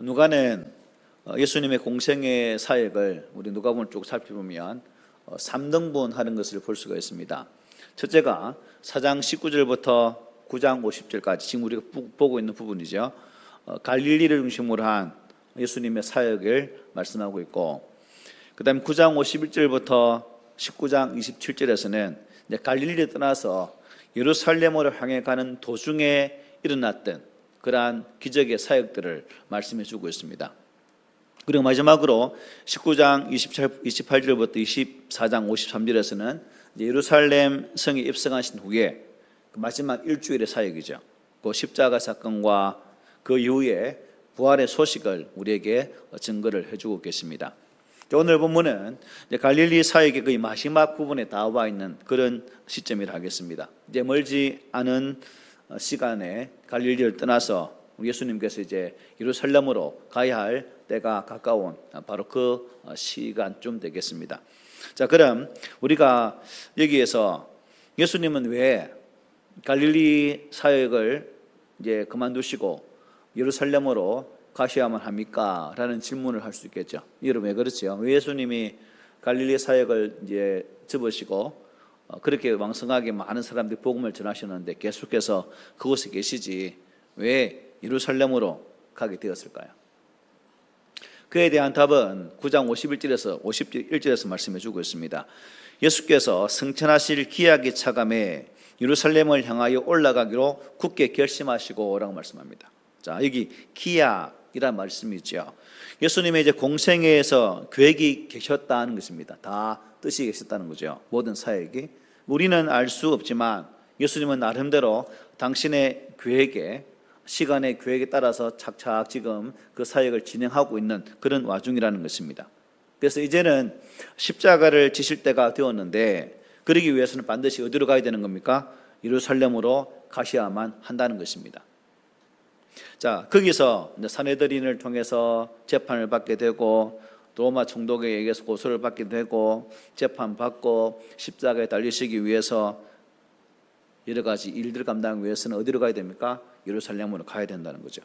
누가는 예수님의 공생의 사역을 우리 누가복음을 쭉 살펴보면 3등분 하는 것을 볼 수가 있습니다. 첫째가 4장 19절부터 9장 50절까지 지금 우리가 보고 있는 부분이죠. 갈릴리를 중심으로 한 예수님의 사역을 말씀하고 있고, 그 다음에 9장 51절부터 19장 27절에서는 갈릴리를 떠나서 예루살렘으로 향해 가는 도중에 일어났던 그러한 기적의 사역들을 말씀해 주고 있습니다. 그리고 마지막으로 19장 28절부터 24장 53절에서는 예루살렘 성에 입성하신 후에 마지막 일주일의 사역이죠. 그 십자가 사건과 그 이후에 부활의 소식을 우리에게 증거를 해주고 계십니다. 오늘 본문은 갈릴리 사역의 거의 마지막 부분에 다 와 있는 그런 시점이라 하겠습니다. 이제 멀지 않은 시간에 갈릴리를 떠나서 예수님께서 이제 예루살렘으로 가야 할 때가 가까운 바로 그 시간쯤 되겠습니다. 자, 그럼 우리가 여기에서 예수님은 왜 갈릴리 사역을 이제 그만두시고 예루살렘으로 가셔야만 합니까? 라는 질문을 할 수 있겠죠. 여러분 왜 그렇죠? 왜 예수님이 갈릴리 사역을 이제 접으시고 그렇게 왕성하게 많은 사람들이 복음을 전하셨는데 계속해서 그곳에 계시지 왜 예루살렘으로 가게 되었을까요? 그에 대한 답은 9장 51절에서 51절에서 말씀해 주고 있습니다. 예수께서 승천하실 기약이 차감해 예루살렘을 향하여 올라가기로 굳게 결심하시고 라고 말씀합니다. 자, 여기 기약이라는 말씀이 있죠. 예수님의 이제 공생애에서 계획이 계셨다는 것입니다. 다 뜻이 계셨다는 거죠. 모든 사역이. 우리는 알 수 없지만 예수님은 나름대로 당신의 계획에, 시간의 계획에 따라서 착착 지금 그 사역을 진행하고 있는 그런 와중이라는 것입니다. 그래서 이제는 십자가를 지실 때가 되었는데 그러기 위해서는 반드시 어디로 가야 되는 겁니까? 예루살렘으로 가셔야만 한다는 것입니다. 자, 거기서 산헤드린을 통해서 재판을 받게 되고 로마 총독에 의해서 고소를 받게 되고 재판받고 십자가에 달리시기 위해서 여러 가지 일들을 감당하기 위해서는 어디로 가야 됩니까? 예루살렘으로 가야 된다는 거죠.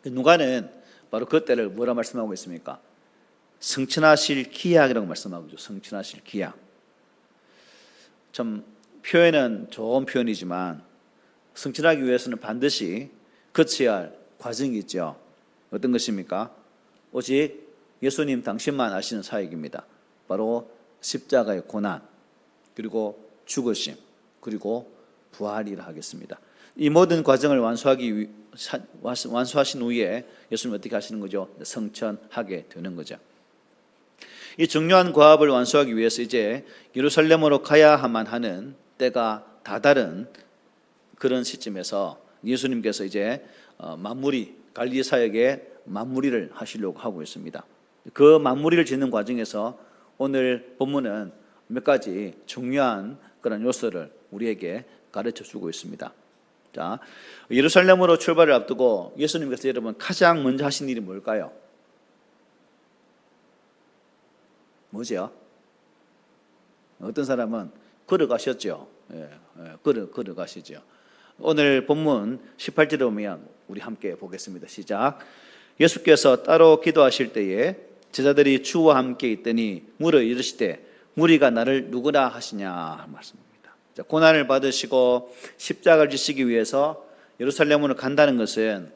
누가는 바로 그때를 뭐라 말씀하고 있습니까? 승천하실 기약이라고 말씀하고 있죠. 승천하실 기약. 참 표현은 좋은 표현이지만 승천하기 위해서는 반드시 거쳐야 할 과정이 있죠. 어떤 것입니까? 오직 예수님 당신만 아시는 사역입니다. 바로 십자가의 고난, 그리고 죽으심, 그리고 부활이라 하겠습니다. 이 모든 과정을 완수하신 후에 예수님은 어떻게 하시는 거죠? 승천하게 되는 거죠. 이 중요한 과업을 완수하기 위해서 이제 예루살렘으로 가야만 하는 때가 다다른 그런 시점에서 예수님께서 이제 갈릴리 사역의 마무리를 하시려고 하고 있습니다. 그 마무리를 짓는 과정에서 오늘 본문은 몇 가지 중요한 그런 요소를 우리에게 가르쳐 주고 있습니다. 자, 예루살렘으로 출발을 앞두고 예수님께서 여러분 가장 먼저 하신 일이 뭘까요? 뭐죠? 어떤 사람은 걸어가셨죠. 걸어가시죠. 오늘 본문 18절에 보면 우리 함께 보겠습니다. 시작. 예수께서 따로 기도하실 때에 제자들이 주와 함께 있더니 물어 이르시되 무리가 나를 누구라 하시냐 말씀입니다. 자, 고난을 받으시고 십자가를 지시기 위해서 예루살렘으로 간다는 것은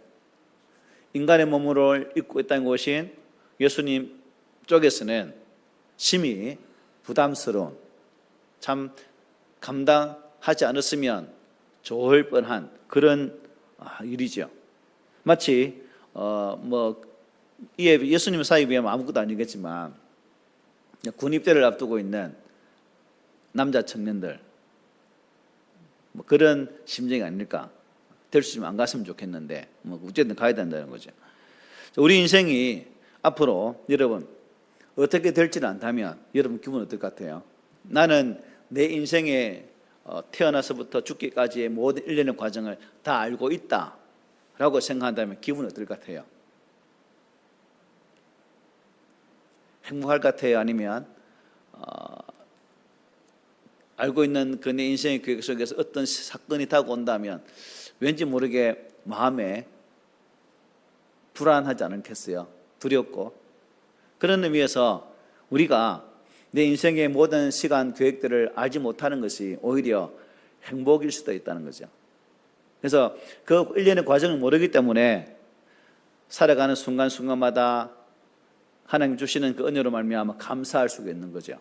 인간의 몸을 입고 있다는 것인 예수님 쪽에서는 심히 부담스러운, 참 감당하지 않았으면 좋을 뻔한 그런 일이죠. 마치 예수님 사역에 비하면 아무것도 아니겠지만 군 입대를 앞두고 있는 남자 청년들 그런 심정이 아닐까. 될 수 있으면 안 갔으면 좋겠는데 어쨌든 가야 된다는 거죠. 우리 인생이 앞으로 여러분 어떻게 될지를 안다면 여러분 기분 어떨 것 같아요? 나는 내 인생에 태어나서부터 죽기까지의 모든 일련의 과정을 다 알고 있다라고 생각한다면 기분 어떨 것 같아요? 행복할 것 같아요? 아니면 알고 있는 그 내 인생의 계획 속에서 어떤 사건이 다가온다면 왠지 모르게 마음에 불안하지 않겠어요? 두렵고. 그런 의미에서 우리가 내 인생의 모든 시간 계획들을 알지 못하는 것이 오히려 행복일 수도 있다는 거죠. 그래서 그 일련의 과정을 모르기 때문에 살아가는 순간순간마다 하나님 주시는 그 은혜로 말미암아 감사할 수가 있는 거죠.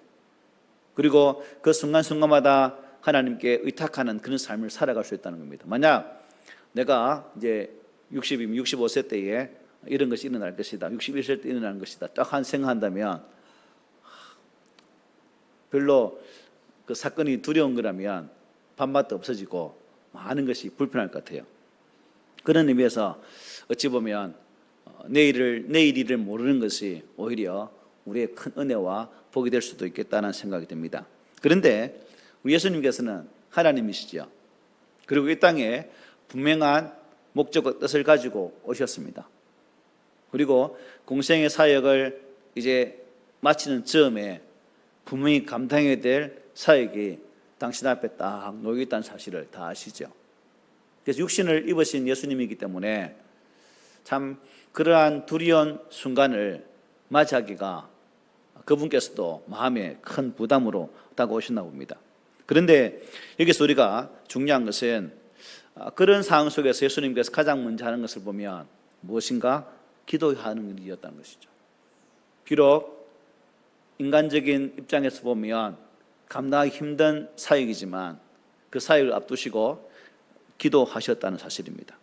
그리고 그 순간순간마다 하나님께 의탁하는 그런 삶을 살아갈 수 있다는 겁니다. 만약 내가 이제 60이면 65세 때에 이런 것이 일어날 것이다, 61세 때 일어날 것이다 딱 한 생각한다면 별로 그 사건이 두려운 거라면 밥맛도 없어지고 많은 것이 불편할 것 같아요. 그런 의미에서 어찌 보면 내일 일을 모르는 것이 오히려 우리의 큰 은혜와 복이 될 수도 있겠다는 생각이 듭니다. 그런데 우리 예수님께서는 하나님이시죠. 그리고 이 땅에 분명한 목적과 뜻을 가지고 오셨습니다. 그리고 공생의 사역을 이제 마치는 즈음에 분명히 감당해야 될 사역이 당신 앞에 딱 놓여 있다는 사실을 다 아시죠. 그래서 육신을 입으신 예수님이기 때문에 참 그러한 두려운 순간을 맞이하기가 그분께서도 마음에 큰 부담으로 다가오셨나 봅니다. 그런데 여기서 우리가 중요한 것은 그런 상황 속에서 예수님께서 가장 먼저 하는 것을 보면 무엇인가? 기도하는 일이었다는 것이죠. 비록 인간적인 입장에서 보면 감당하기 힘든 사역이지만 그 사역을 앞두시고 기도하셨다는 사실입니다.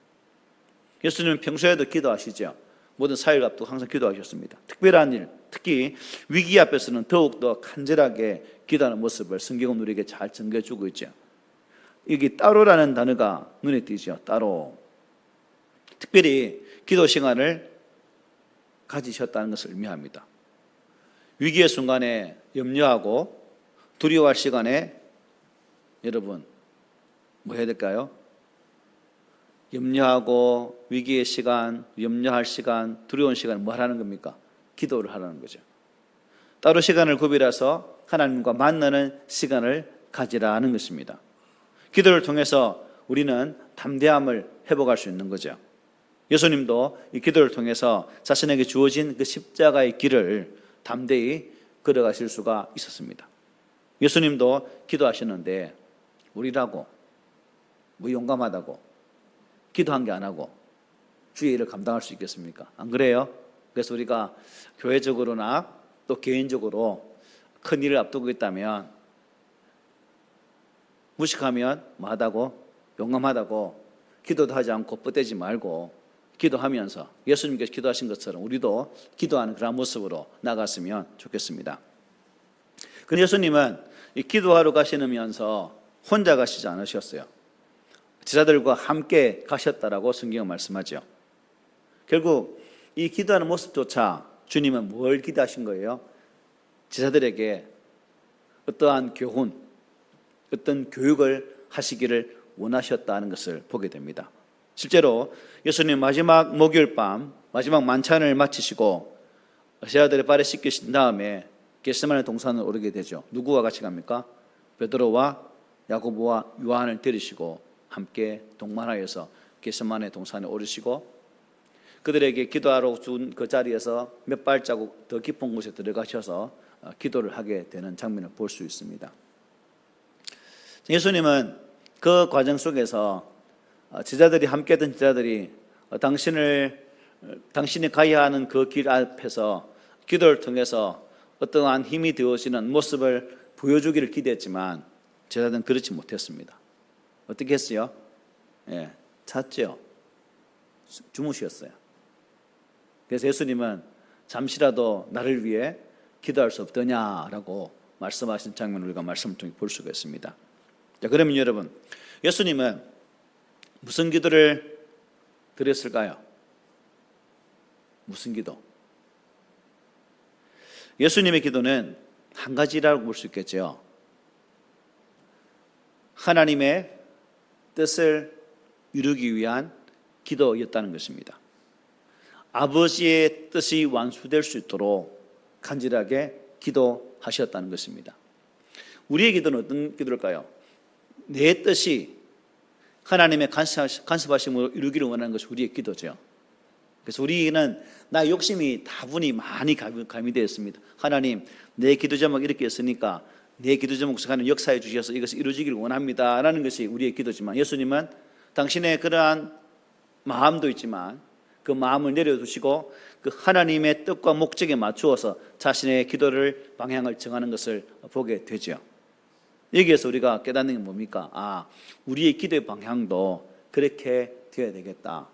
예수님은 평소에도 기도하시죠. 모든 사역을 앞두고 항상 기도하셨습니다. 특별한 일, 특히 위기 앞에서는 더욱더 간절하게 기도하는 모습을 성경은 우리에게 잘 전개해주고 있죠. 여기 따로라는 단어가 눈에 띄죠. 따로. 특별히 기도 시간을 가지셨다는 것을 의미합니다. 위기의 순간에 염려하고 두려워할 시간에 여러분 뭐 해야 될까요? 염려하고 위기의 시간, 염려할 시간, 두려운 시간 뭐 하라는 겁니까? 기도를 하라는 거죠. 따로 시간을 구별해서 하나님과 만나는 시간을 가지라는 것입니다. 기도를 통해서 우리는 담대함을 회복할 수 있는 거죠. 예수님도 이 기도를 통해서 자신에게 주어진 그 십자가의 길을 담대히 걸어가실 수가 있었습니다. 예수님도 기도하셨는데 우리라고 뭐 용감하다고 기도한 게 안 하고 주의 일을 감당할 수 있겠습니까? 안 그래요? 그래서 우리가 교회적으로나 또 개인적으로 큰 일을 앞두고 있다면 무식하면 뭐하다고? 용감하다고 기도도 하지 않고 뻗대지 말고 기도하면서 예수님께서 기도하신 것처럼 우리도 기도하는 그런 모습으로 나갔으면 좋겠습니다. 그런데 예수님은 이 기도하러 가시면서 혼자 가시지 않으셨어요. 제자들과 함께 가셨다라고 성경은 말씀하죠. 결국 이 기도하는 모습조차 주님은 뭘 기대하신 거예요? 제자들에게 어떠한 교훈, 어떤 교육을 하시기를 원하셨다는 것을 보게 됩니다. 실제로 예수님 마지막 목요일 밤 마지막 만찬을 마치시고 제자들의 발을 씻기신 다음에 겟세마네 동산을 오르게 되죠. 누구와 같이 갑니까? 베드로와 야고보와 요한을 데리시고 함께 동반하여서 겟세마네 동산에 오르시고 그들에게 기도하러 준 그 자리에서 몇 발자국 더 깊은 곳에 들어가셔서 기도를 하게 되는 장면을 볼 수 있습니다. 예수님은 그 과정 속에서 제자들이 함께했던 제자들이 당신이 가야 하는 그 길 앞에서 기도를 통해서 어떠한 힘이 되어지는 모습을 보여주기를 기대했지만 제자들은 그렇지 못했습니다. 어떻게 했어요? 잤죠. 주무셨어요. 그래서 예수님은 잠시라도 나를 위해 기도할 수 없더냐라고 말씀하신 장면을 우리가 말씀을 통해 볼 수가 있습니다. 자, 그러면 여러분, 예수님은 무슨 기도를 드렸을까요? 무슨 기도? 예수님의 기도는 한 가지라고 볼 수 있겠죠. 하나님의 뜻을 이루기 위한 기도였다는 것입니다. 아버지의 뜻이 완수될 수 있도록 간절하게 기도하셨다는 것입니다. 우리의 기도는 어떤 기도일까요? 내 뜻이 하나님의 간섭하심으로 이루기를 원하는 것이 우리의 기도죠. 그래서 우리는 나의 욕심이 다분히 많이 가미되어 있습니다. 하나님, 내 기도 제목 이렇게 했으니까 내 기도 제목 속에 하나님 역사해 주셔서 이것이 이루어지기를 원합니다 라는 것이 우리의 기도지만, 예수님은 당신의 그러한 마음도 있지만 그 마음을 내려두시고 그 하나님의 뜻과 목적에 맞추어서 자신의 기도를 방향을 정하는 것을 보게 되죠. 여기에서 우리가 깨닫는 게 뭡니까? 우리의 기도의 방향도 그렇게 되어야 되겠다.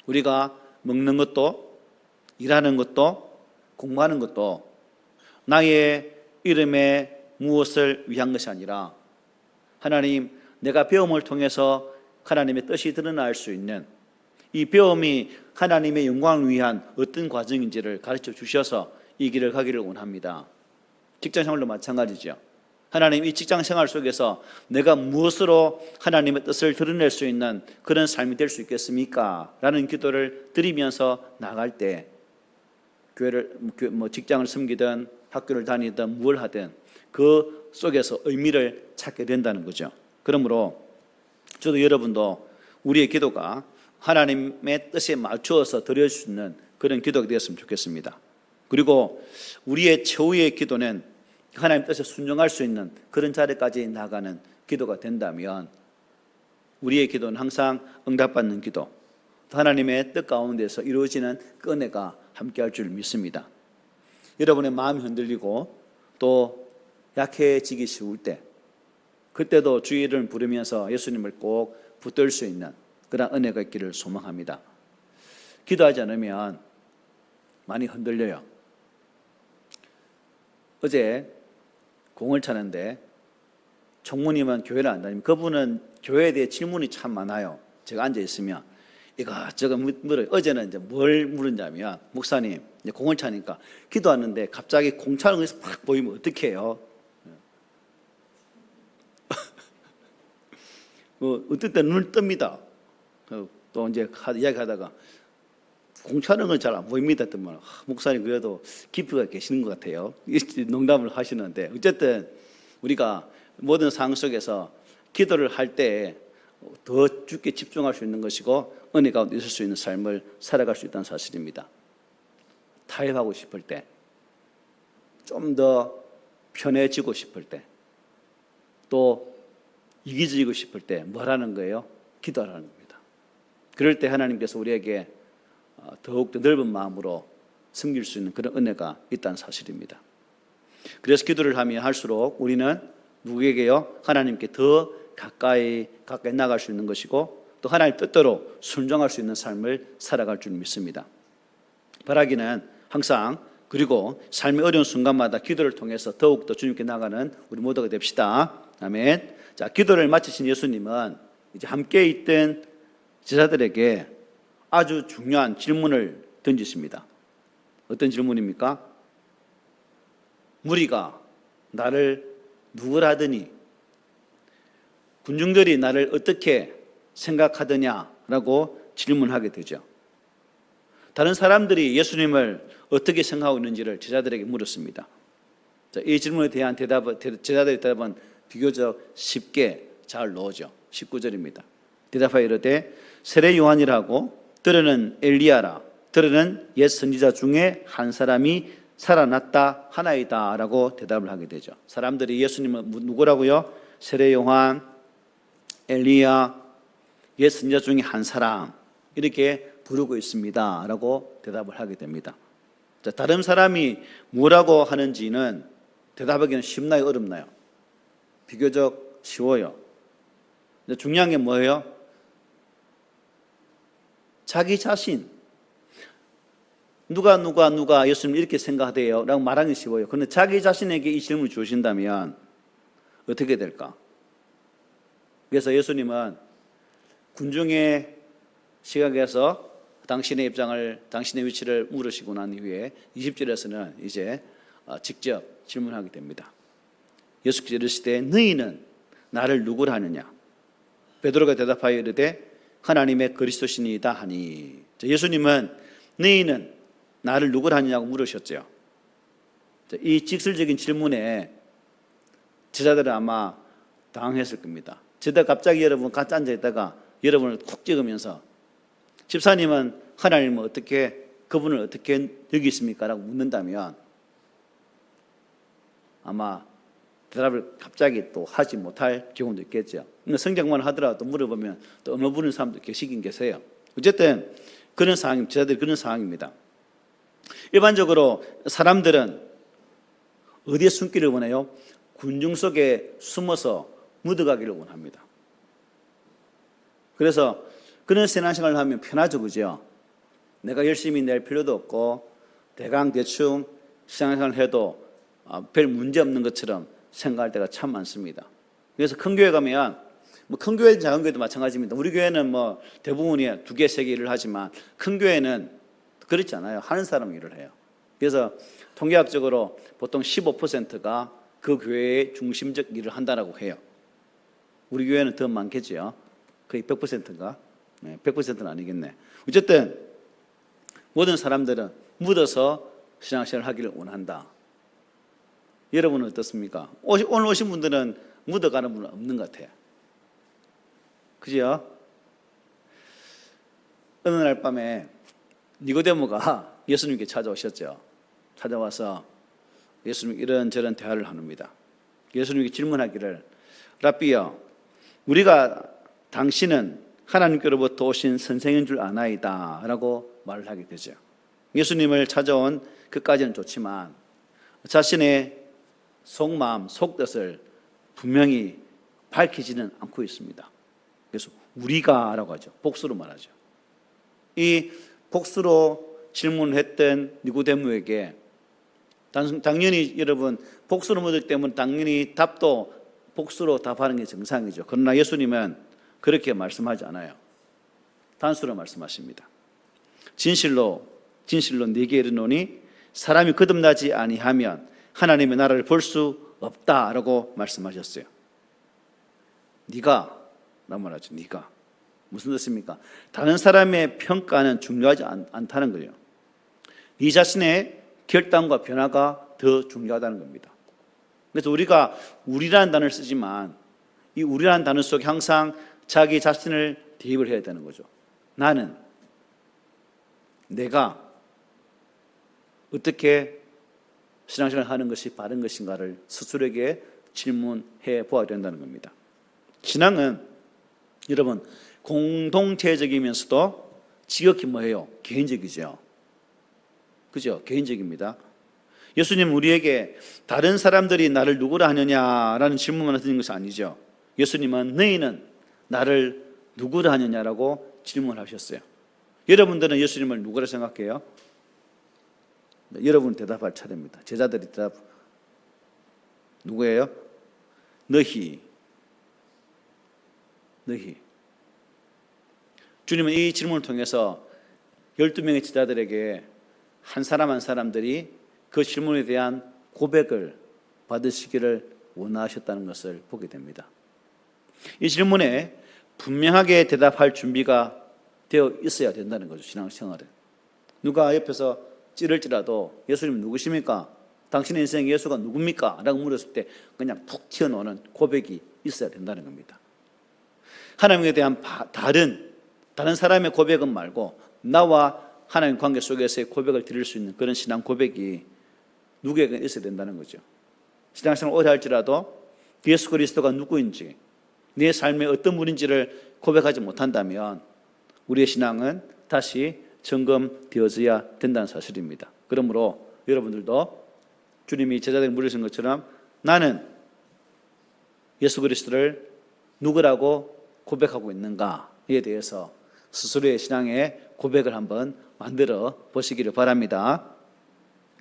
우리가 먹는 것도, 일하는 것도, 공부하는 것도 나의 이름에 무엇을 위한 것이 아니라 하나님, 내가 배움을 통해서 하나님의 뜻이 드러날 수 있는, 이 배움이 하나님의 영광을 위한 어떤 과정인지를 가르쳐 주셔서 이 길을 가기를 원합니다. 직장생활도 마찬가지죠. 하나님, 이 직장생활 속에서 내가 무엇으로 하나님의 뜻을 드러낼 수 있는 그런 삶이 될 수 있겠습니까? 라는 기도를 드리면서 나갈 때 교회를, 직장을 섬기든 학교를 다니든 뭘 하든 그 속에서 의미를 찾게 된다는 거죠. 그러므로 저도 여러분도 우리의 기도가 하나님의 뜻에 맞추어서 드릴 수 있는 그런 기도가 되었으면 좋겠습니다. 그리고 우리의 최후의 기도는 하나님 뜻에 순종할 수 있는 그런 자리까지 나가는 기도가 된다면 우리의 기도는 항상 응답받는 기도, 하나님의 뜻 가운데서 이루어지는 그 은혜가 함께할 줄 믿습니다. 여러분의 마음이 흔들리고 또 약해지기 쉬울 때, 그때도 주의 이름을 부르면서 예수님을 꼭 붙들 수 있는 그런 은혜가 있기를 소망합니다. 기도하지 않으면 많이 흔들려요. 어제 공을 차는데 총무님은 교회를 안 다니면 그분은 교회에 대해 질문이 참 많아요. 제가 앉아 있으면 이것저것 물어요. 어제는 이제 뭘 물었냐면, 목사님, 이제 공을 차니까 기도하는데 갑자기 공 차는 것이 팍 보이면 어떻게 해요? 어떨 때 눈을 뜹니다. 또 이제 이야기하다가 공 차는 건 잘 안 보입니다. 했더니 목사님 그래도 깊이가 계시는 것 같아요. 농담을 하시는데, 어쨌든 우리가 모든 상황 속에서 기도를 할 때 더 깊게 집중할 수 있는 것이고 은혜 가운데 있을 수 있는 삶을 살아갈 수 있다는 사실입니다. 타협하고 싶을 때, 좀 더 편해지고 싶을 때, 또 이기지고 싶을 때 뭘 하는 거예요? 기도하라는 겁니다. 그럴 때 하나님께서 우리에게 더욱더 넓은 마음으로 섬길 수 있는 그런 은혜가 있다는 사실입니다. 그래서 기도를 하면 할수록 우리는 누구에게요? 하나님께 더 가까이 나갈 수 있는 것이고 또 하나님 뜻대로 순종할 수 있는 삶을 살아갈 줄 믿습니다. 바라기는 항상, 그리고 삶의 어려운 순간마다 기도를 통해서 더욱더 주님께 나가는 우리 모두가 됩시다. 아멘. 자, 기도를 마치신 예수님은 이제 함께 있던 제자들에게 아주 중요한 질문을 던지십니다. 어떤 질문입니까? 무리가 나를 누구라 하더니 군중들이 나를 어떻게 생각하더냐라고 질문하게 되죠. 다른 사람들이 예수님을 어떻게 생각하고 있는지를 제자들에게 물었습니다. 자, 이 질문에 대한 제자들의 대답은 비교적 쉽게 잘 나오죠. 19절입니다. 대답하여 이르되 세례 요한이라고, 들으는 엘리야라, 들으는 옛 선지자 중에 한 사람이 살아났다 하나이다 라고 대답을 하게 되죠. 사람들이 예수님은 누구라고요? 세례 요한, 엘리야, 옛 선지자 중에 한 사람, 이렇게 부르고 있습니다 라고 대답을 하게 됩니다. 자, 다른 사람이 뭐라고 하는지는 대답하기는 쉽나요, 어렵나요? 비교적 쉬워요. 근데 중요한 게 뭐예요? 자기 자신, 누가 예수님 이렇게 생각하대요 라고 말하기 쉬워요. 그런데 자기 자신에게 이 질문을 주신다면 어떻게 될까? 그래서 예수님은 군중의 시각에서 당신의 입장을, 당신의 위치를 물으시고 난 이후에 20절에서는 이제 직접 질문하게 됩니다. 예수께서 이르시되 너희는 나를 누구라 하느냐? 베드로가 대답하여 이르되 하나님의 그리스도시니이다 하니. 예수님은 너희는 나를 누구라 하느냐고 물으셨죠. 이 직설적인 질문에 제자들은 아마 당황했을 겁니다. 제가 갑자기 여러분 같이 앉아있다가 여러분을 콕 찍으면서 집사님은 하나님은 그분을 어떻게 여기십니까? 라고 묻는다면 아마 대답을 갑자기 또 하지 못할 경우도 있겠죠. 성경만 하더라도 물어보면 또 얼어붙는 사람도 계시긴 계세요. 어쨌든 그런 상황, 제자들이 그런 상황입니다. 일반적으로 사람들은 어디에 숨기를 원해요? 군중 속에 숨어서 묻어가기를 원합니다. 그래서 그런 신앙생활을 하면 편하죠, 그죠? 내가 열심히 낼 필요도 없고 대충 신앙생활을 해도 별 문제 없는 것처럼 생각할 때가 참 많습니다. 그래서 큰 교회 가면 큰 교회, 작은 교회도 마찬가지입니다. 우리 교회는 대부분이 2개, 3개 일을 하지만 큰 교회는 그렇지 않아요. 하는 사람 일을 해요. 그래서 통계학적으로 보통 15%가 그 교회의 중심적 일을 한다라고 해요. 우리 교회는 더 많겠죠. 거의 100%인가? 100%는 아니겠네. 어쨌든 모든 사람들은 묻어서 신앙생활을 하기를 원한다. 여러분은 어떻습니까? 오늘 오신 분들은 묻어가는 분은 없는 것 같아요. 그죠? 어느 날 밤에 니고데모가 예수님께 찾아오셨죠. 찾아와서 예수님 이런저런 대화를 합니다. 예수님께 질문하기를 라삐여, 우리가 당신은 하나님께로부터 오신 선생인 줄 아나이다 라고 말을 하게 되죠. 예수님을 찾아온 그까지는 좋지만 자신의 속마음, 속뜻을 분명히 밝히지는 않고 있습니다. 그래서 우리가 라고 하죠. 복수로 말하죠. 이 복수로 질문을 했던 니고데모에게 당연히 여러분 복수로 묻기 때문에 당연히 답도 복수로 답하는 게 정상이죠. 그러나 예수님은 그렇게 말씀하지 않아요. 단수로 말씀하십니다. 진실로 네게 이르노니 사람이 거듭나지 아니하면 하나님의 나라를 볼 수 없다라고 말씀하셨어요. 네가 라고 말하죠. 네가 무슨 뜻입니까? 다른 사람의 평가는 중요하지 않다는 거예요. 네 자신의 결단과 변화가 더 중요하다는 겁니다. 그래서 우리가 우리라는 단어를 쓰지만 이 우리라는 단어 속에 항상 자기 자신을 대입을 해야 되는 거죠. 나는, 내가 어떻게 신앙생활을 하는 것이 바른 것인가를 스스로에게 질문해 보아야 된다는 겁니다. 신앙은 여러분 공동체적이면서도 지극히 뭐예요? 개인적이죠. 그죠? 개인적입니다. 예수님은 우리에게 다른 사람들이 나를 누구라 하느냐라는 질문만 하시는 것이 아니죠. 예수님은 너희는 나를 누구라 하느냐라고 질문하셨어요. 여러분들은 예수님을 누구라 생각해요? 여러분 대답할 차례입니다. 제자들이 대답 누구예요? 너희. 주님은 이 질문을 통해서 12명의 제자들에게 한 사람 한 사람들이 그 질문에 대한 고백을 받으시기를 원하셨다는 것을 보게 됩니다. 이 질문에 분명하게 대답할 준비가 되어 있어야 된다는 거죠. 신앙생활에 누가 옆에서 찌를지라도 예수님 누구십니까? 당신의 인생 예수가 누굽니까? 라고 물었을 때 그냥 툭 튀어나오는 고백이 있어야 된다는 겁니다. 하나님에 대한 다른 사람의 고백은 말고 나와 하나님 관계 속에서의 고백을 드릴 수 있는 그런 신앙 고백이 누구에게 있어야 된다는 거죠. 신앙생활을 오래 할지라도 예수 그리스도가 누구인지 내 삶의 어떤 분인지를 고백하지 못한다면 우리의 신앙은 다시 점검되어져야 된다는 사실입니다. 그러므로 여러분들도 주님이 제자들에게 물으신 것처럼 나는 예수 그리스도를 누구라고 고백하고 있는가에 대해서 스스로의 신앙의 고백을 한번 만들어 보시기를 바랍니다.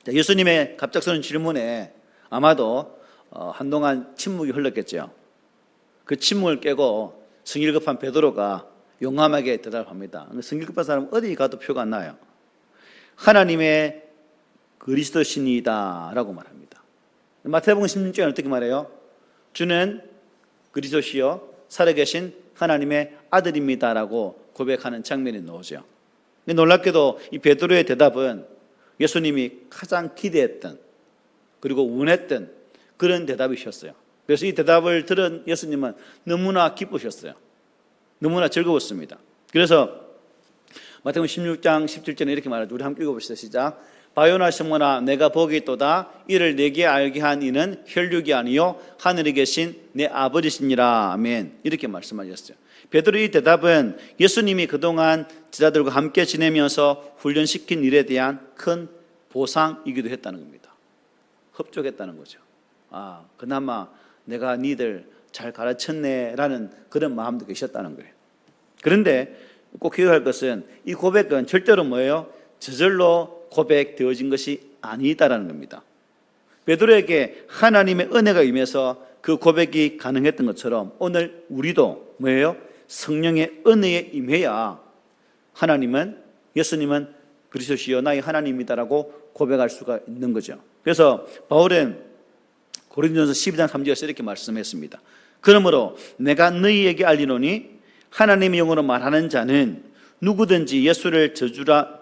예수님의 갑작스러운 질문에 아마도 한동안 침묵이 흘렀겠죠. 그 침묵을 깨고 성질 급한 베드로가 용감하게 대답합니다. 성질 급한 사람은 어디 가도 표가 안 나요. 하나님의 그리스도시니이다 라고 말합니다. 마태복음 16장에 어떻게 말해요? 주는 그리스도시요 살아계신 하나님의 아들입니다 라고 고백하는 장면이 나오죠. 놀랍게도 이 베드로의 대답은 예수님이 가장 기대했던 그리고 원했던 그런 대답이셨어요. 그래서 이 대답을 들은 예수님은 너무나 기쁘셨어요. 너무나 즐거웠습니다. 그래서 마태복음 16장 17절에 이렇게 말하죠. 우리 함께 읽어봅시다. 시작. 바요나 시몬아 내가 복이 있도다. 이를 내게 알게 한 이는 혈육이 아니요 하늘에 계신 내 아버지시니라. 아멘. 이렇게 말씀하셨어요. 베드로의 대답은 예수님이 그동안 제자들과 함께 지내면서 훈련시킨 일에 대한 큰 보상이기도 했다는 겁니다. 흡족했다는 거죠. 아, 그나마 내가 니들 잘 가르쳤네라는 그런 마음도 계셨다는 거예요. 그런데 꼭 기억할 것은 이 고백은 절대로 뭐예요? 저절로 고백되어진 것이 아니다라는 겁니다. 베드로에게 하나님의 은혜가 임해서 그 고백이 가능했던 것처럼 오늘 우리도 뭐예요? 성령의 은혜에 임해야 하나님은, 예수님은 그리스도시여 나의 하나님이다라고 고백할 수가 있는 거죠. 그래서 바울은 고린도전서 12장 3절에서 이렇게 말씀했습니다. 그러므로 내가 너희에게 알리노니 하나님의 영으로 말하는 자는 누구든지 예수를 저주할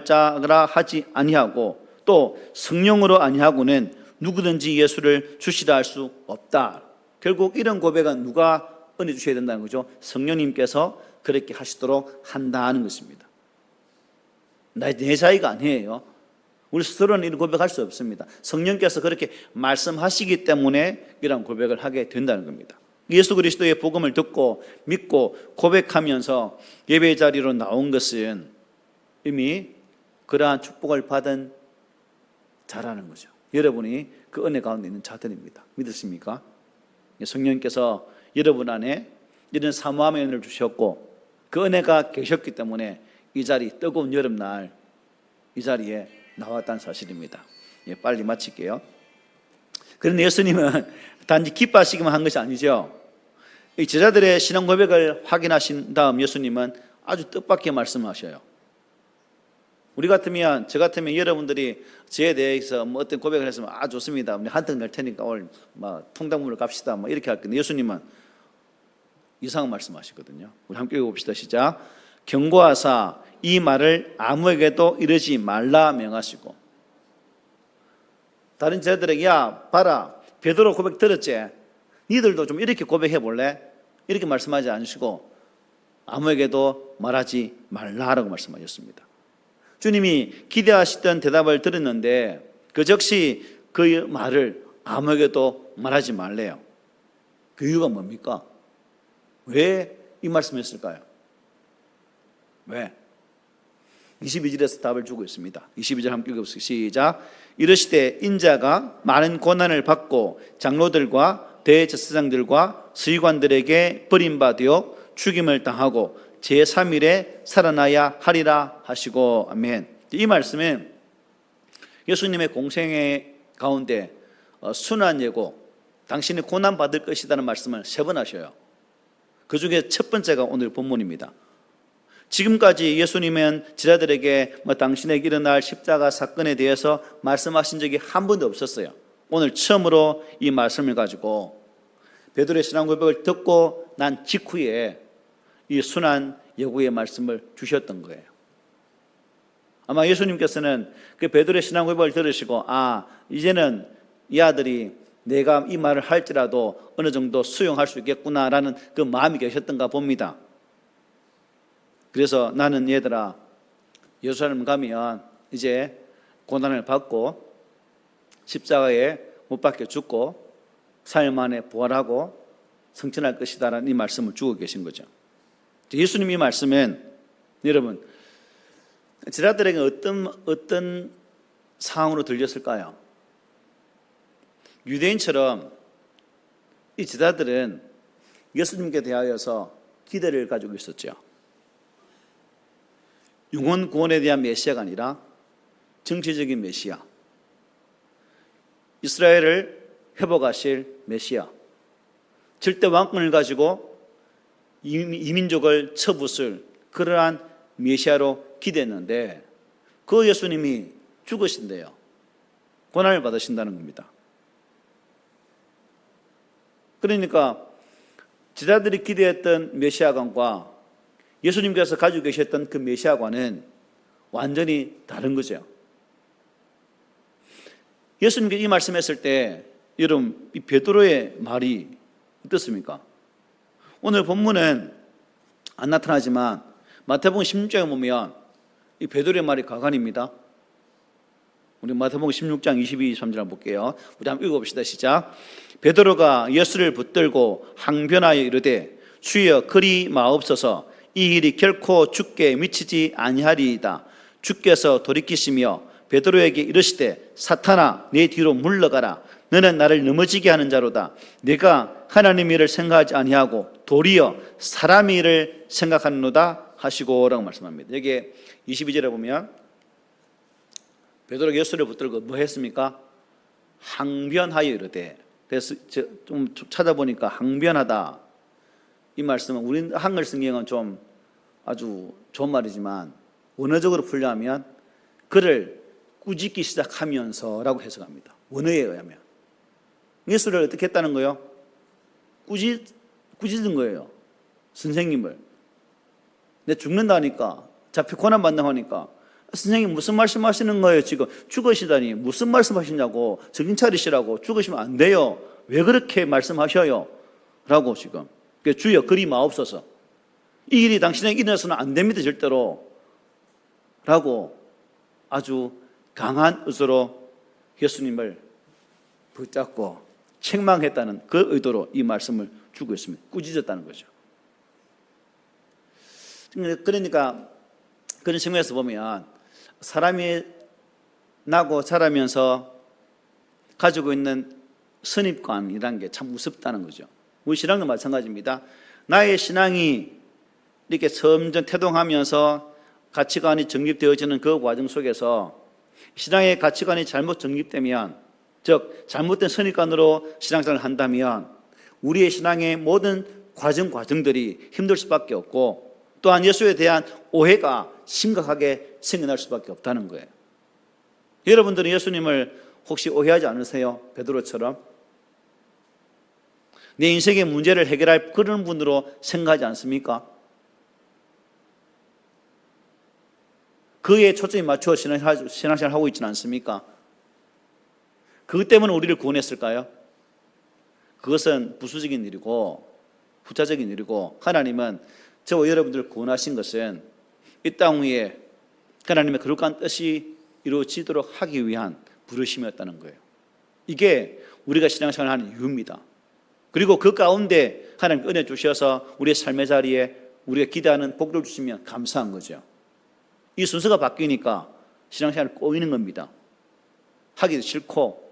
자라 하지 아니하고 또 성령으로 아니하고는 누구든지 예수를 주시라 할 수 없다. 결국 이런 고백은 누가 은혜 주셔야 된다는 거죠? 성령님께서 그렇게 하시도록 한다는 것입니다. 내 자의가 아니에요. 우리 스스로는 이런 고백할 수 없습니다. 성령께서 그렇게 말씀하시기 때문에 이런 고백을 하게 된다는 겁니다. 예수 그리스도의 복음을 듣고 믿고 고백하면서 예배 자리로 나온 것은 이미 그러한 축복을 받은 자라는 거죠. 여러분이 그 은혜 가운데 있는 자들입니다. 믿으십니까? 성령께서 여러분 안에 이런 사모함의 은혜를 주셨고 그 은혜가 계셨기 때문에 이 자리, 뜨거운 여름날 이 자리에 나왔다는 사실입니다. 빨리 마칠게요. 그런데 예수님은 단지 기뻐하시기만 한 것이 아니죠. 이 제자들의 신앙 고백을 확인하신 다음 예수님은 아주 뜻밖의 말씀하셔요. 우리 같으면, 저 같으면 여러분들이 저에 대해서 뭐 어떤 고백을 했으면 좋습니다. 한턱 낼 테니까 오늘 통닭물을 갑시다. 이렇게 할 건데 예수님은 이상한 말씀하시거든요. 우리 함께 읽어봅시다. 시작. 경고하사 이 말을 아무에게도 이르지 말라 명하시고. 다른 제자들에게 야 봐라 베드로 고백 들었지? 니들도 좀 이렇게 고백해 볼래? 이렇게 말씀하지 않으시고 아무에게도 말하지 말라라고 말씀하셨습니다. 주님이 기대하시던 대답을 들었는데 그 즉시 그 말을 아무에게도 말하지 말래요. 그 이유가 뭡니까? 왜 이 말씀했을까요? 왜? 22절에서 답을 주고 있습니다. 22절 함께 읽어보세요. 시작. 이르시되 인자가 많은 고난을 받고 장로들과 대제사장들과 서기관들에게 버림받아 죽임을 당하고 제3일에 살아나야 하리라 하시고. 아멘. 이 말씀은 예수님의 공생의 가운데 순한 예고, 당신이 고난받을 것이라는 말씀을 3번 하셔요. 그 중에 첫 번째가 오늘 본문입니다. 지금까지 예수님은 제자들에게 당신에게 일어날 십자가 사건에 대해서 말씀하신 적이 한 번도 없었어요. 오늘 처음으로 이 말씀을 가지고 베드로의 신앙 고백을 듣고 난 직후에 이 순한 예고의 말씀을 주셨던 거예요. 아마 예수님께서는 그 베드로의 신앙 고백을 들으시고 이제는 이 아들이 내가 이 말을 할지라도 어느 정도 수용할 수 있겠구나라는 그 마음이 계셨던가 봅니다. 그래서 나는 얘들아 예루살렘 가면 이제 고난을 받고 십자가에 못 박혀 죽고 4일 만에 부활하고 승천할 것이다라는 이 말씀을 주고 계신 거죠. 예수님 이 말씀은 여러분 제자들에게 어떤 상황으로 들렸을까요? 유대인처럼 이 제자들은 예수님께 대하여서 기대를 가지고 있었죠. 영혼 구원에 대한 메시아가 아니라 정치적인 메시아, 이스라엘을 회복하실 메시아, 절대 왕권을 가지고 이민족을 쳐부술 그러한 메시아로 기대했는데 그 예수님이 죽으신대요. 고난을 받으신다는 겁니다. 그러니까 제자들이 기대했던 메시아관과 예수님께서 가지고 계셨던 그 메시아관은 완전히 다른 거죠. 예수님께서 이 말씀했을 때 여러분 이 베드로의 말이 어떻습니까? 오늘 본문은 안 나타나지만 마태복음 16장에 보면 이 베드로의 말이 가관입니다. 우리 마태복음 16장 22, 23절 한번 볼게요. 우리 한번 읽어봅시다. 시작. 베드로가 예수를 붙들고 항변하여 이르되 주여 그리 마옵소서 이 일이 결코 주께 미치지 아니하리이다. 주께서 돌이키시며 베드로에게 이르시되 사탄아 내 뒤로 물러가라. 너는 나를 넘어지게 하는 자로다. 내가 하나님 일을 생각하지 아니하고 도리어 사람 일을 생각하노다 하시고라고 말씀합니다. 여기 22절에 보면 베드로가 예수를 붙들고 뭐 했습니까? 항변하여 이르되. 그래서 좀 찾아보니까 항변하다 이 말씀은 우리 한글 성경은 좀 아주 좋은 말이지만 원어적으로 풀려하면 그를 꾸짖기 시작하면서라고 해석합니다. 원어에 의하면 예수를 어떻게 했다는 거예요? 꾸짖은 거예요. 선생님을. 내 죽는다니까, 잡혀 고난받는다고 하니까 선생님 무슨 말씀하시는 거예요? 지금 죽으시다니 무슨 말씀하시냐고, 정신 차리시라고, 죽으시면 안 돼요. 왜 그렇게 말씀하셔요? 라고 지금 주여 그리 마옵소서 이 일이 당신에게 일어나서는 안 됩니다 절대로 라고 아주 강한 의도로 예수님을 붙잡고 책망했다는 그 의도로 이 말씀을 주고 있습니다. 꾸짖었다는 거죠. 그러니까 그런 측면에서 보면 사람이 나고 자라면서 가지고 있는 선입관이라는 게 참 무섭다는 거죠. 우리 신앙도 마찬가지입니다. 나의 신앙이 이렇게 점점 태동하면서 가치관이 정립되어지는 그 과정 속에서 신앙의 가치관이 잘못 정립되면, 즉 잘못된 선입관으로 신앙생활을 한다면 우리의 신앙의 모든 과정들이 힘들 수밖에 없고, 또한 예수에 대한 오해가 심각하게 생겨날 수밖에 없다는 거예요. 여러분들은 예수님을 혹시 오해하지 않으세요? 베드로처럼 내 인생의 문제를 해결할 그런 분으로 생각하지 않습니까? 그에 초점이 맞춰 신앙생활을 하고 있지는 않습니까? 그것 때문에 우리를 구원했을까요? 그것은 부수적인 일이고 후자적인 일이고, 하나님은 저와 여러분들을 구원하신 것은 이 땅 위에 하나님의 거룩한 뜻이 이루어지도록 하기 위한 부르심이었다는 거예요. 이게 우리가 신앙생활을 하는 이유입니다. 그리고 그 가운데 하나님 은혜 주셔서 우리의 삶의 자리에 우리가 기대하는 복을 주시면 감사한 거죠. 이 순서가 바뀌니까 신앙생활이 꼬이는 겁니다. 하기도 싫고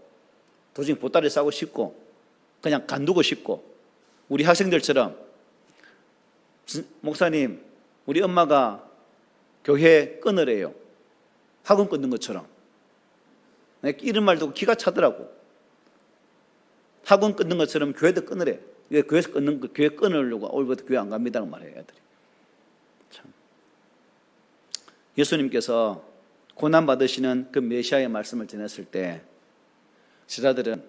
도중에 보따리 싸고 싶고 그냥 간두고 싶고, 우리 학생들처럼 목사님 우리 엄마가 교회 끊으래요. 학원 끊는 것처럼. 이런 말 듣고 기가 차더라고. 학원 끊는 것처럼 교회도 끊으래. 교회에서 끊는 거, 교회 끊으려고 올부터 교회 안 갑니다라고 말해요, 애들이. 참. 예수님께서 고난 받으시는 그 메시아의 말씀을 전했을 때 제자들은,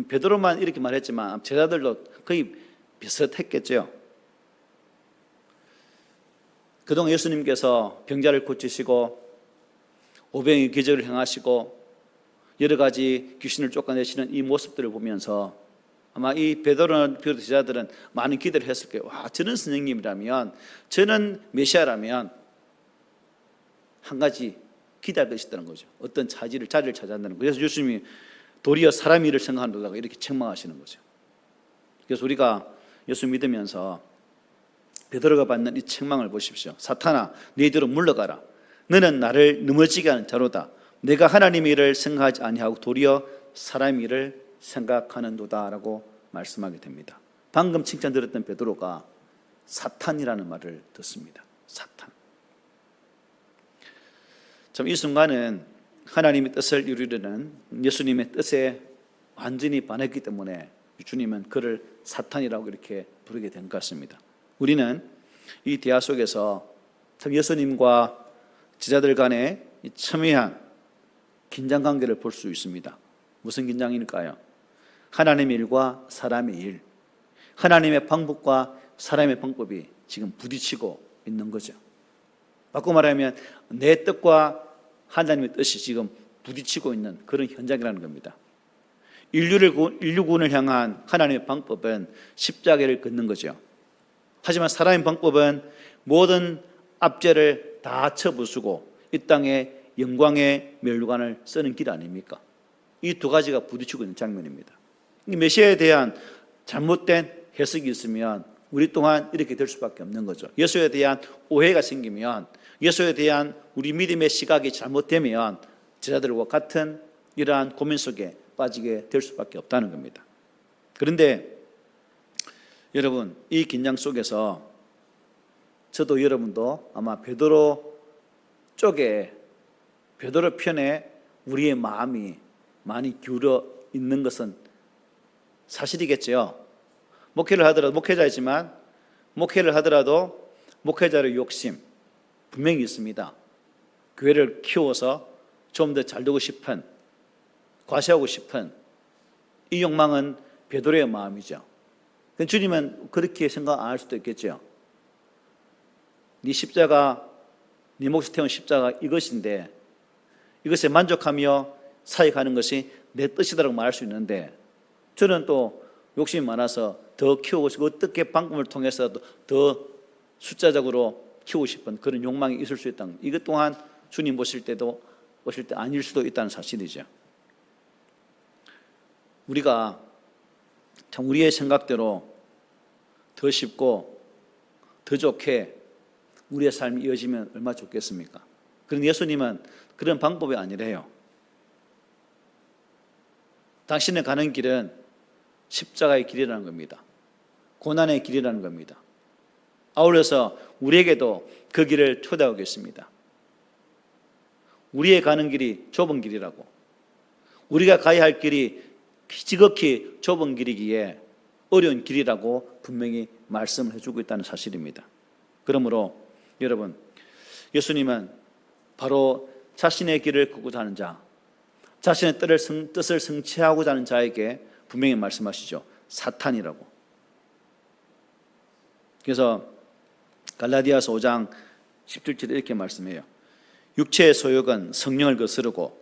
베드로만 이렇게 말했지만 제자들도 거의 비슷했겠죠. 그동안 예수님께서 병자를 고치시고 오병의 기적을 행하시고 여러 가지 귀신을 쫓아내시는 이 모습들을 보면서 아마 이 베드로나 비롯한 제자들은 많은 기대를 했을 거예요. 와, 저는 선생님이라면, 저는 메시아라면 한 가지 기대할 것이 있다는 거죠. 어떤 자리를 찾아낸다는 거예요. 그래서 예수님이 도리어 사람 일을 생각한다고 이렇게 책망하시는 거죠. 그래서 우리가 예수 믿으면서 베드로가 받는 이 책망을 보십시오. 사탄아 네 뒤로 물러가라. 너는 나를 넘어지게 하는 자로다. 내가 하나님 일을 생각하지 아니하고 도리어 사람 일을 생각하는도다 라고 말씀하게 됩니다. 방금 칭찬 드렸던 베드로가 사탄이라는 말을 듣습니다. 사탄. 참 이 순간은 하나님의 뜻을 이루려는 예수님의 뜻에 완전히 반했기 때문에 주님은 그를 사탄이라고 이렇게 부르게 된 것 같습니다. 우리는 이 대화 속에서 참 예수님과 제자들 간의 첨예한 긴장관계를 볼 수 있습니다. 무슨 긴장일까요? 하나님의 일과 사람의 일, 하나님의 방법과 사람의 방법이 지금 부딪히고 있는 거죠. 바꿔 말하면 내 뜻과 하나님의 뜻이 지금 부딪히고 있는 그런 현장이라는 겁니다. 인류 구원을 향한 하나님의 방법은 십자가를 걷는 거죠. 하지만 사람의 방법은 모든 압제를 다 쳐부수고 이 땅에 영광의 멸관을 쓰는 길 아닙니까? 이 두 가지가 부딪히고 있는 장면입니다. 이 메시아에 대한 잘못된 해석이 있으면 우리 또한 이렇게 될 수밖에 없는 거죠. 예수에 대한 오해가 생기면, 예수에 대한 우리 믿음의 시각이 잘못되면 제자들과 같은 이러한 고민 속에 빠지게 될 수밖에 없다는 겁니다. 그런데 여러분, 이 긴장 속에서 저도 여러분도 아마 베드로 쪽에, 베드로 편에 우리의 마음이 많이 기울어 있는 것은 사실이겠죠. 목회를 하더라도, 목회자이지만 목회를 하더라도 목회자의 욕심 분명히 있습니다. 교회를 키워서 좀 더 잘 되고 싶은, 과시하고 싶은 이 욕망은 베드로의 마음이죠. 주님은 그렇게 생각 안 할 수도 있겠죠. 네 십자가, 네 몫을 태운 십자가 이것인데 이것에 만족하며 사역하는 것이 내 뜻이다라고 말할 수 있는데, 저는 또 욕심이 많아서 더 키우고 싶고 어떻게 방법을 통해서도 더 숫자적으로 키우고 싶은 그런 욕망이 있을 수 있다는, 이것 또한 주님 오실 때 아닐 수도 있다는 사실이죠. 우리가 참 우리의 생각대로 더 쉽고 더 좋게 우리의 삶이 이어지면 얼마나 좋겠습니까? 그런데 예수님은 그런 방법이 아니래요. 당신의 가는 길은 십자가의 길이라는 겁니다. 고난의 길이라는 겁니다. 아울러서 우리에게도 그 길을 초대하고 있습니다. 우리의 가는 길이 좁은 길이라고, 우리가 가야 할 길이 지극히 좁은 길이기에 어려운 길이라고 분명히 말씀을 해주고 있다는 사실입니다. 그러므로 여러분, 예수님은 바로 자신의 길을 걷고자 하는 자, 자신의 뜻을 성취하고자 하는 자에게 분명히 말씀하시죠. 사탄이라고. 그래서 갈라디아서 5장 17절에 이렇게 말씀해요. 육체의 소욕은 성령을 거스르고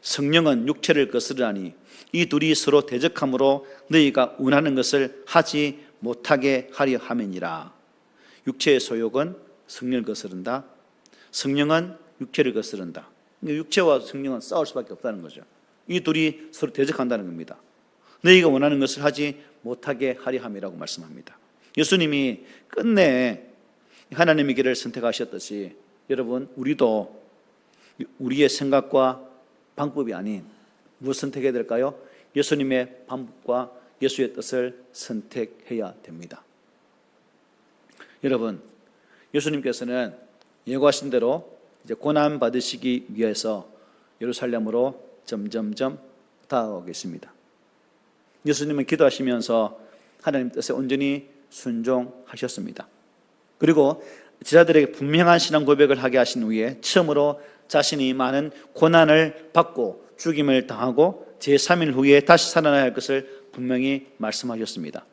성령은 육체를 거스르라니 이 둘이 서로 대적함으로 너희가 원하는 것을 하지 못하게 하려 함이니라. 육체의 소욕은 성령을 거스른다. 성령은 육체를 거스른다. 육체와 성령은 싸울 수밖에 없다는 거죠. 이 둘이 서로 대적한다는 겁니다. 너희가 원하는 것을 하지 못하게 하려 함이라고 말씀합니다. 예수님이 끝내 하나님의 길을 선택하셨듯이 여러분, 우리도 우리의 생각과 방법이 아닌 무엇을 선택해야 될까요? 예수님의 방법과 예수의 뜻을 선택해야 됩니다. 여러분, 예수님께서는 예고하신 대로 이제 고난 받으시기 위해서 예루살렘으로 점점점 다가오고 계십니다. 예수님은 기도하시면서 하나님 뜻에 온전히 순종하셨습니다. 그리고 제자들에게 분명한 신앙 고백을 하게 하신 후에 처음으로 자신이 많은 고난을 받고 죽임을 당하고 제3일 후에 다시 살아나야 할 것을 분명히 말씀하셨습니다.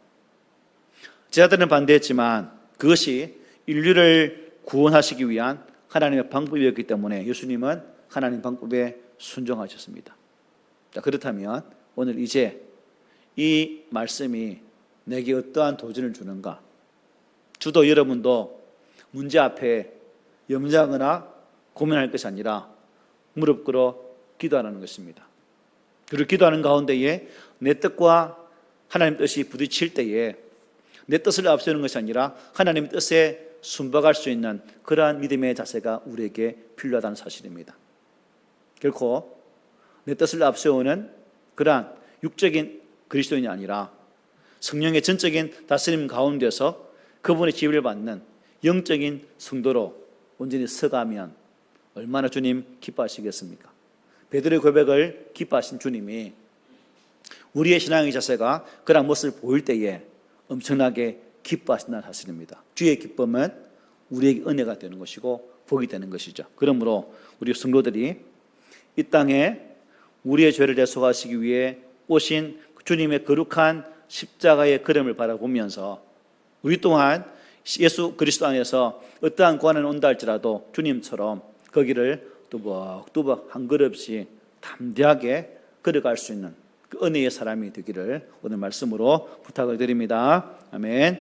제자들은 반대했지만 그것이 인류를 구원하시기 위한 하나님의 방법이었기 때문에 예수님은 하나님 방법에 순종하셨습니다. 자, 그렇다면 오늘 이제 이 말씀이 내게 어떠한 도전을 주는가? 주도 여러분도 문제 앞에 염려하거나 고민할 것이 아니라 무릎 꿇어 기도하는 것입니다. 그리고 기도하는 가운데에 내 뜻과 하나님 뜻이 부딪힐 때에 내 뜻을 앞세우는 것이 아니라 하나님 뜻에 순박할 수 있는 그러한 믿음의 자세가 우리에게 필요하다는 사실입니다. 결코 내 뜻을 앞세우는 그러한 육적인 그리스도인이 아니라 성령의 전적인 다스림 가운데서 그분의 지휘를 받는 영적인 성도로 온전히 서가면 얼마나 주님 기뻐하시겠습니까? 베드로의 고백을 기뻐하신 주님이 우리의 신앙의 자세가 그런 모습을 보일 때에 엄청나게 기뻐하신다는 사실입니다. 주의 기쁨은 우리에게 은혜가 되는 것이고 복이 되는 것이죠. 그러므로 우리 성도들이 이 땅에 우리의 죄를 대속하시기 위해 오신 주님의 거룩한 십자가의 걸음을 바라보면서 우리 또한 예수 그리스도 안에서 어떠한 고난이 온다 할지라도 주님처럼 거기를 뚜벅뚜벅 한 걸음씩 담대하게 걸어갈 수 있는 그 은혜의 사람이 되기를 오늘 말씀으로 부탁을 드립니다. 아멘.